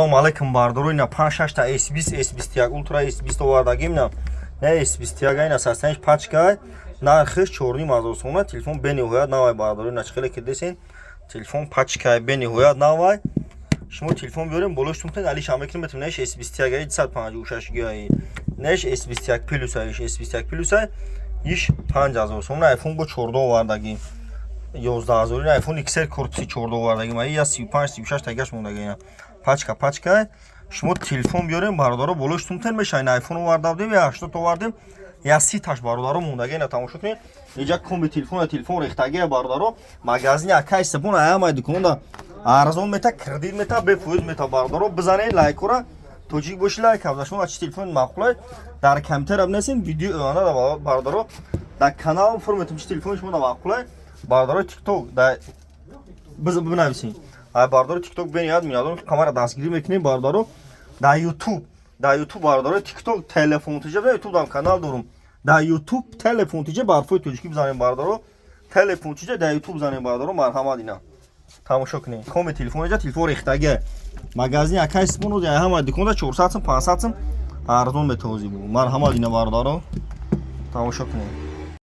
Assalomu alaykum bardor ina 5-6 ta S20 S21 Ultra S20 ovardagim на S21 ина састанш пачка нархиш 4000 сомона телефон бениҳоят навай бардор ина чхеле ки десин телефон пачка бениҳоят навай шумо телефон биёрем болош тумтен али шама километр неш S21 256 гигаи неш S21 плюс ай S21 плюс ай иш 5000 сомона iPhone бо 14 овардагим 11000 ина iPhone XR корпуси 14 овардагим ай я 35 36 тагаш мондагина пачка шумо телефон биёрем бародаро болош тумтен мешайн iPhone овардавдем я 80 овардем я 30 таш бародаро мондагина тамошо кунед иҷа комби телефон рехтаги бародаро магазини акайса бун аямай дуконда арзон мета кредит мета бефоиз мета бародаро бизанед лайкора тоҷик боши лайк авдашон ачи телефон мақулай дар компютер абнесин видео ана бародаро дар канал форматим чи телефон шумо да мақулай бародаро TikTok да бинависин ай бародаро TikTok бениад минадон камера дастгирӣ мекунем бародаро да YouTube бародаро TikTok телефон тиҷа да YouTube дам канал дорум да YouTube телефон тиҷа барфои тоҷикӣ бизанем бародаро телефон тиҷа да YouTube занем бародаро марҳамат ина тамошо кунем коми телефон иҷа телефон рехтаги магазини акайс буну я ҳама дуконда 400 500 арзон метавози бу марҳамат ина бародаро тамошо кунем